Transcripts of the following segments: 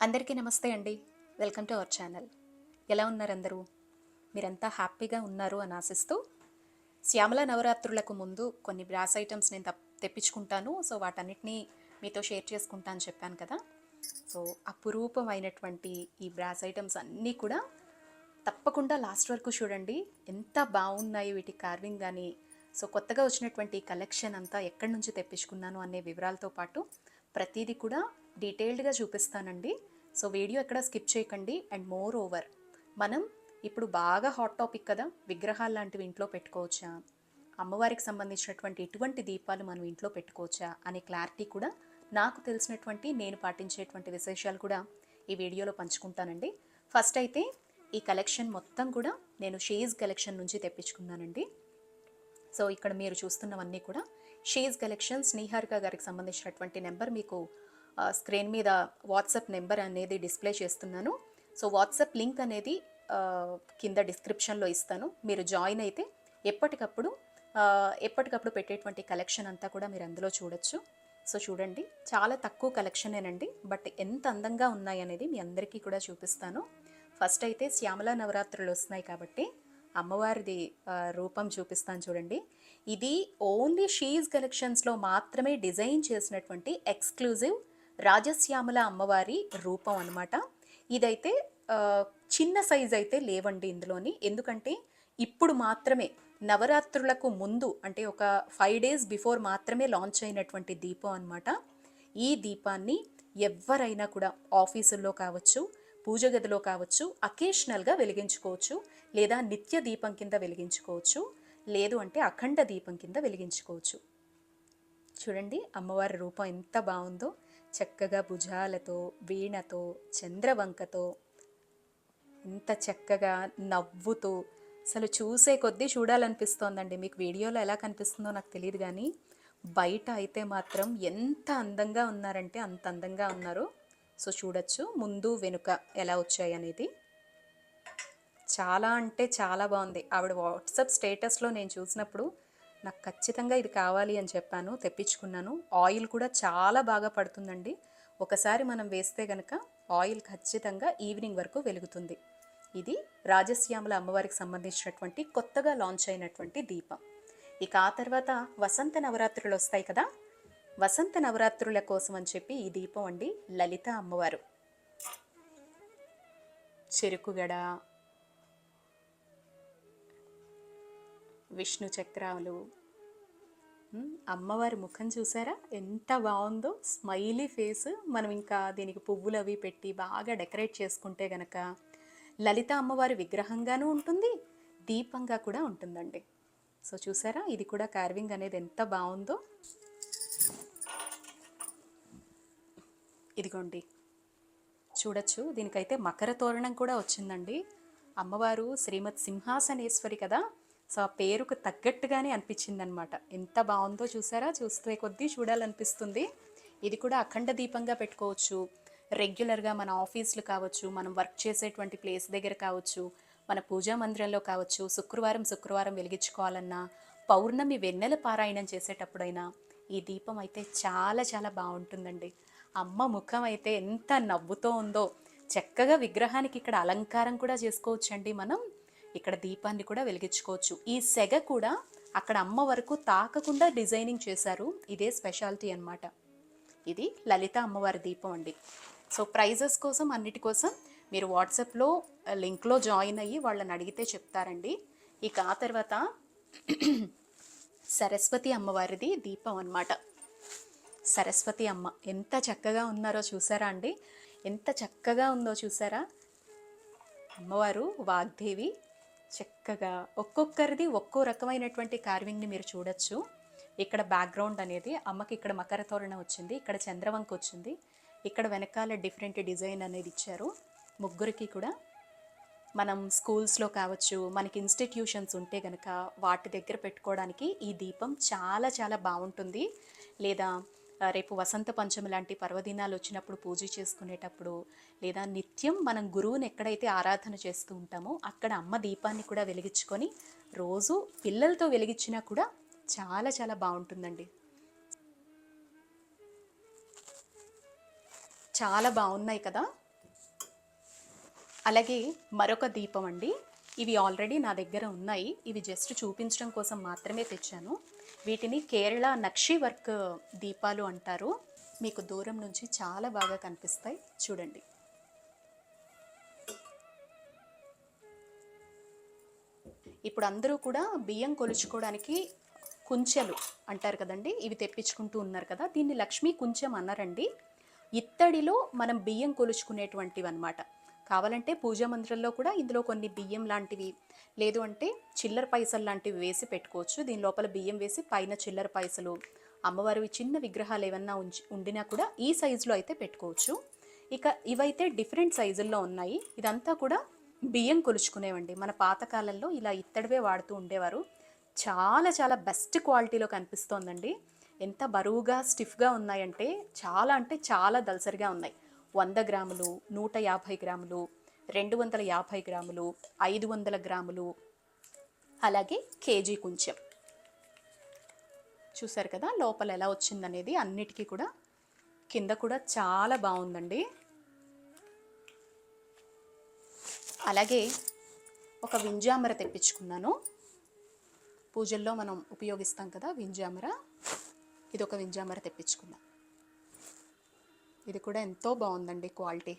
అందరికీ నమస్తే అండి. Welcome to our channel. ఎలా ఉన్నారు అందరూ? మీరంతా హ్యాపీగా ఉన్నారు అని ఆశిస్తూ, శ్యామల నవరాత్రులకు ముందు కొన్ని బ్రాస్ ఐటమ్స్ నేను తెప్పించుకుంటాను. సో వాటన్నిటిని మీతో షేర్ చేసుకుంటా అని చెప్పాను కదా. సో అపురూపమైనటువంటి ఈ బ్రాస్ ఐటమ్స్ అన్నీ కూడా తప్పకుండా లాస్ట్ వరకు చూడండి. ఎంత బాగున్నాయి వీటి కార్వింగ్ కానీ. సో కొత్తగా వచ్చినటువంటి కలెక్షన్ అంతా ఎక్కడి నుంచి తెప్పించుకున్నాను అనే వివరాలతో పాటు ప్రతిదీ కూడా డీటెయిల్డ్గా చూపిస్తానండి. సో వీడియో ఎక్కడ స్కిప్ చేయకండి. అండ్ మోర్ ఓవర్, మనం ఇప్పుడు బాగా హాట్ టాపిక్ కదా, విగ్రహాలు లాంటివి ఇంట్లో పెట్టుకోవచ్చా, అమ్మవారికి సంబంధించినటువంటి ఎటువంటి దీపాలు మనం ఇంట్లో పెట్టుకోవచ్చా అనే క్లారిటీ కూడా, నాకు తెలిసినటువంటి నేను పాటించేటువంటి విశేషాలు కూడా ఈ వీడియోలో పంచుకుంటానండి. ఫస్ట్ అయితే ఈ కలెక్షన్ మొత్తం కూడా నేను షీజ్ కలెక్షన్ నుంచి తెప్పించుకున్నానండి. సో ఇక్కడ మీరు చూస్తున్నవన్నీ కూడా షీజ్ కలెక్షన్స్. నిహారిక గారికి సంబంధించినటువంటి నెంబర్ మీకు స్క్రీన్ మీద వాట్సాప్ నెంబర్ అనేది డిస్ప్లే చేస్తున్నాను. సో వాట్సాప్ లింక్ అనేది కింద డిస్క్రిప్షన్లో ఇస్తాను. మీరు జాయిన్ అయితే ఎప్పటికప్పుడు పెట్టేటువంటి కలెక్షన్ అంతా కూడా మీరు అందులో చూడొచ్చు. సో చూడండి, చాలా తక్కువ కలెక్షనేనండి, బట్ ఎంత అందంగా ఉన్నాయి అనేది మీ అందరికీ కూడా చూపిస్తాను. ఫస్ట్ అయితే శ్యామల నవరాత్రులు వస్తున్నాయి కాబట్టి అమ్మవారిది రూపం చూపిస్తాను చూడండి. ఇది ఓన్లీ షీజ్ కలెక్షన్స్లో మాత్రమే డిజైన్ చేసినటువంటి ఎక్స్క్లూజివ్ రాజశ్యామల అమ్మవారి రూపం అనమాట. ఇదైతే చిన్న సైజ్ అయితే లేవండి ఇందులోని, ఎందుకంటే ఇప్పుడు మాత్రమే నవరాత్రులకు ముందు అంటే ఒక 5 days బిఫోర్ మాత్రమే లాంచ్ అయినటువంటి దీపం అనమాట. ఈ దీపాన్ని ఎవరైనా కూడా ఆఫీసుల్లో కావచ్చు, పూజ గదిలో కావచ్చు, అకేషనల్గా వెలిగించుకోవచ్చు, లేదా నిత్య దీపం కింద వెలిగించుకోవచ్చు, లేదు అంటే అఖండ దీపం కింద వెలిగించుకోవచ్చు. చూడండి అమ్మవారి రూపం ఎంత బాగుందో, చక్కగా భుజాలతో, వీణతో, చంద్రవంకతో, ఎంత చక్కగా నవ్వుతూ, అసలు చూసే కొద్దీ చూడాలనిపిస్తోందండి. మీకు వీడియోలో ఎలా కనిపిస్తుందో నాకు తెలియదు, కానీ బయట అయితే మాత్రం ఎంత అందంగా ఉన్నారంటే అంత అందంగా ఉన్నారు. సో చూడొచ్చు ముందు వెనుక ఎలా వచ్చాయి అనేది. చాలా అంటే చాలా బాగుంది. ఆవిడ వాట్సాప్ స్టేటస్లో నేను చూసినప్పుడు నాకు ఖచ్చితంగా ఇది కావాలి అని చెప్పాను, తెప్పించుకున్నాను. ఆయిల్ కూడా చాలా బాగా పడుతుందండి. ఒకసారి మనం వేస్తే కనుక ఆయిల్ ఖచ్చితంగా ఈవినింగ్ వరకు వెలుగుతుంది. ఇది రాజశ్యామల అమ్మవారికి సంబంధించినటువంటి కొత్తగా లాంచ్ అయినటువంటి దీపం. ఇక ఆ తర్వాత వసంత నవరాత్రులు వస్తాయి కదా, వసంత నవరాత్రుల కోసం అని చెప్పి ఈ దీపం అండి. లలిత అమ్మవారు, చెరుకుగడ, విష్ణు చక్రాలు, అమ్మవారి ముఖం చూసారా ఎంత బాగుందో, స్మైలీ ఫేస్. మనం ఇంకా దీనికి పువ్వులు అవి పెట్టి బాగా డెకరేట్ చేసుకుంటే గనక లలిత అమ్మవారి విగ్రహంగానూ ఉంటుంది, దీపంగా కూడా ఉంటుందండి. సో చూసారా, ఇది కూడా కార్వింగ్ అనేది ఎంత బాగుందో. ఇదిగోండి చూడొచ్చు, దీనికైతే మకర తోరణం కూడా వచ్చిందండి. అమ్మవారు శ్రీమద్ సింహాసనేశ్వరి కదా, సో ఆ పేరుకు తగ్గట్టుగానే అనిపించిందనమాట. ఎంత బాగుందో చూసారా, చూస్తే కొద్దీ చూడాలనిపిస్తుంది. ఇది కూడా అఖండ దీపంగా పెట్టుకోవచ్చు. రెగ్యులర్గా మన ఆఫీసులు కావచ్చు, మనం వర్క్ చేసేటువంటి ప్లేస్ దగ్గర కావచ్చు, మన పూజా మందిరంలో కావచ్చు, శుక్రవారం వెలిగించుకోవాలన్నా, పౌర్ణమి వెన్నెల పారాయణం చేసేటప్పుడైనా ఈ దీపం అయితే చాలా చాలా బాగుంటుందండి. అమ్మ ముఖం అయితే ఎంత నవ్వుతో ఉందో. చక్కగా విగ్రహానికి ఇక్కడ అలంకారం కూడా చేసుకోవచ్చండి. మనం ఇక్కడ దీపాన్ని కూడా వెలిగించుకోవచ్చు. ఈ సెగ కూడా అక్కడ అమ్మ వరకు తాకకుండా డిజైనింగ్ చేశారు. ఇదే స్పెషాలిటీ అనమాట. ఇది లలిత అమ్మవారి దీపం అండి. సో ప్రైజెస్ కోసం అన్నిటి కోసం మీరు వాట్సాప్లో లింక్లో జాయిన్ అయ్యి వాళ్ళని అడిగితే చెప్తారండి. ఇక ఆ తర్వాత సరస్వతి అమ్మవారిది దీపం అన్నమాట. సరస్వతి అమ్మ ఎంత చక్కగా ఉన్నారో చూసారా అండి, ఎంత చక్కగా ఉందో చూసారా. అమ్మవారు వాగ్దేవి, చక్కగా ఒక్కొక్కరిది ఒక్కో రకమైనటువంటి కార్వింగ్ని మీరు చూడొచ్చు. ఇక్కడ బ్యాక్గ్రౌండ్ అనేది అమ్మకి ఇక్కడ మకర తోరణం వచ్చింది, ఇక్కడ చంద్రవంక వచ్చింది, ఇక్కడ వెనకాల డిఫరెంట్ డిజైన్ అనేది ఇచ్చారు. ముగ్గురికి కూడా మనం స్కూల్స్లో కావచ్చు, మనకి ఇన్స్టిట్యూషన్స్ ఉంటే కనుక వాటి దగ్గర పెట్టుకోవడానికి ఈ దీపం చాలా చాలా బాగుంటుంది. లేదా రేపు వసంత పంచమి లాంటి పర్వదినాలు వచ్చినప్పుడు పూజ చేసుకునేటప్పుడు, లేదా నిత్యం మనం గురువుని ఎక్కడైతే ఆరాధన చేస్తూ ఉంటామో అక్కడ అమ్మ దీపాన్ని కూడా వెలిగించుకొని రోజు పిల్లలతో వెలిగించినా కూడా చాలా చాలా బాగుంటుందండి. చాలా బాగున్నాయి కదా. అలాగే మరొక దీపం అండి. ఇవి ఆల్రెడీ నా దగ్గర ఉన్నాయి. ఇవి జస్ట్ చూపించడం కోసం మాత్రమే తెచ్చాను. వీటిని కేరళ నక్షి వర్క్ దీపాలు అంటారు. మీకు దూరం నుంచి చాలా బాగా కనిపిస్తాయి, చూడండి. ఇప్పుడు అందరూ కూడా బియ్యం కొలుచుకోవడానికి కుంచెలు అంటారు కదండి, ఇవి తెప్పించుకుంటూ ఉన్నారు కదా. దీన్ని లక్ష్మీ కుంచెం అన్నారండి. ఇత్తడిలో మనం బియ్యం కొలుచుకునేటువంటివి అన్నమాట. కావాలంటే పూజా మందిరంలో కూడా ఇందులో కొన్ని బియ్యం లాంటివి, లేదు అంటే చిల్లర పైసలు లాంటివి వేసి పెట్టుకోవచ్చు. దీని లోపల బియ్యం వేసి పైన చిల్లర పైసలు, అమ్మవారివి చిన్న విగ్రహాలు ఏమన్నా ఉండినా కూడా ఈ సైజులో అయితే పెట్టుకోవచ్చు. ఇక ఇవైతే డిఫరెంట్ సైజుల్లో ఉన్నాయి. ఇదంతా కూడా బియ్యం కొలుచుకునేవండి. మన పాతకాలంలో ఇలా ఇత్తడివే వాడుతూ ఉండేవారు. చాలా చాలా బెస్ట్ క్వాలిటీలో కనిపిస్తోందండి. ఎంత బరువుగా స్టిఫ్గా ఉన్నాయంటే అంటే చాలా దలసరిగా ఉన్నాయి. 100 గ్రాములు, 150 గ్రాములు, 250 గ్రాములు, 500 గ్రాములు, అలాగే కేజీ కొంచెం. చూసారు కదా లోపల ఎలా వచ్చిందనేది. అన్నిటికీ కూడా కింద కూడా చాలా బాగుందండి. అలాగే ఒక వింజామర తెప్పించుకున్నాను. పూజల్లో మనం ఉపయోగిస్తాం కదా వింజామర, ఇది ఒక వింజామర తెప్పించుకున్నాను. ఇది కూడా ఎంతో బాగుందండి క్వాలిటీ.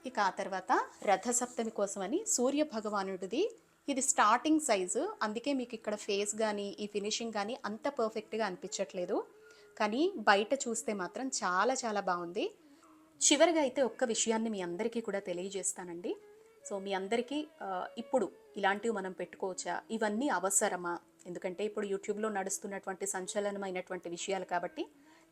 ఇక ఆ తర్వాత రథసప్తమి కోసమని సూర్య భగవానుడిది ఇది స్టార్టింగ్ సైజు, అందుకే మీకు ఇక్కడ ఫేస్ కానీ ఈ ఫినిషింగ్ కానీ అంత పర్ఫెక్ట్గా అనిపించట్లేదు. కానీ బయట చూస్తే మాత్రం చాలా చాలా బాగుంది. చివరిగా అయితే ఒక్క విషయాన్ని మీ అందరికీ కూడా తెలియజేస్తానండి. సో మీ అందరికీ ఇప్పుడు ఇలాంటివి మనం పెట్టుకోవచ్చా, ఇవన్నీ అవసరమా? ఎందుకంటే ఇప్పుడు యూట్యూబ్లో నడుస్తున్నటువంటి సంచలనమైనటువంటి విషయాలు కాబట్టి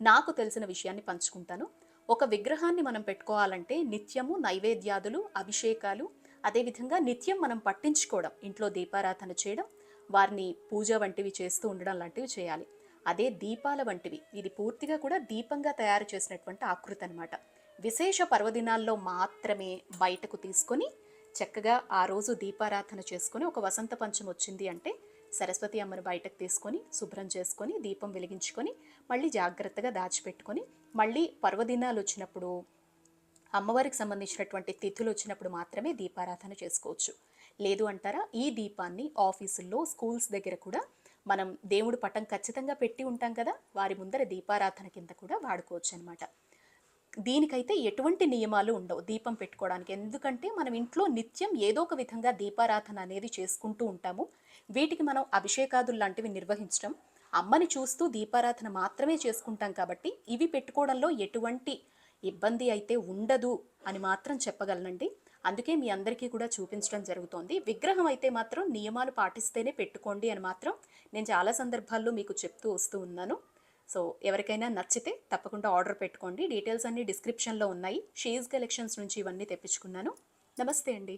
నాకు తెలిసిన విషయాన్ని పంచుకుంటాను. ఒక విగ్రహాన్ని మనం పెట్టుకోవాలంటే నిత్యము నైవేద్యాదులు, అభిషేకాలు, అదేవిధంగా నిత్యం మనం పట్టించుకోవడం, ఇంట్లో దీపారాధన చేయడం, వారిని పూజ వంటివి చేస్తూ ఉండడం లాంటివి చేయాలి. అదే దీపాల వంటివి, ఇది పూర్తిగా కూడా దీపంగా తయారు చేసినటువంటి ఆకృతి అనమాట. విశేష పర్వదినాల్లో మాత్రమే బయటకు తీసుకొని చక్కగా ఆ రోజు దీపారాధన చేసుకొని, ఒక వసంత పంచమి వచ్చింది అంటే సరస్వతి అమ్మను బయటకు తీసుకొని శుభ్రం చేసుకొని దీపం వెలిగించుకొని మళ్ళీ జాగ్రత్తగా దాచిపెట్టుకొని మళ్ళీ పర్వదినాలు వచ్చినప్పుడు, అమ్మవారికి సంబంధించినటువంటి తిథులు వచ్చినప్పుడు మాత్రమే దీపారాధన చేసుకోవచ్చు. లేదు అంటారా, ఈ దీపాన్ని ఆఫీసుల్లో, స్కూల్స్ దగ్గర కూడా మనం దేవుడు పటం ఖచ్చితంగా పెట్టి ఉంటాం కదా, వారి ముందర దీపారాధన కింద కూడా వాడుకోవచ్చు అనమాట. దీనికైతే ఎటువంటి నియమాలు ఉండవు దీపం పెట్టుకోవడానికి. ఎందుకంటే మనం ఇంట్లో నిత్యం ఏదో ఒక విధంగా దీపారాధన అనేది చేసుకుంటూ ఉంటాము. వీటికి మనం అభిషేకాదులు లాంటివి నిర్వహించడం, అమ్మని చూస్తూ దీపారాధన మాత్రమే చేసుకుంటాం కాబట్టి ఇవి పెట్టుకోవడంలో ఎటువంటి ఇబ్బంది అయితే ఉండదు అని మాత్రం చెప్పగలనండి. అందుకే మీ అందరికీ కూడా చూపించడం జరుగుతోంది. విగ్రహం అయితే మాత్రం నియమాలు పాటిస్తేనే పెట్టుకోండి అని మాత్రం నేను చాలా సందర్భాల్లో మీకు చెప్తూ వస్తూ ఉన్నాను. సో ఎవరికైనా నచ్చితే తప్పకుండా ఆర్డర్ పెట్టుకోండి. డీటెయిల్స్ అన్నీ డిస్క్రిప్షన్లో ఉన్నాయి. షీజ్ కలెక్షన్స్ నుంచి ఇవన్నీ తెప్పించుకున్నాను. నమస్తే అండి.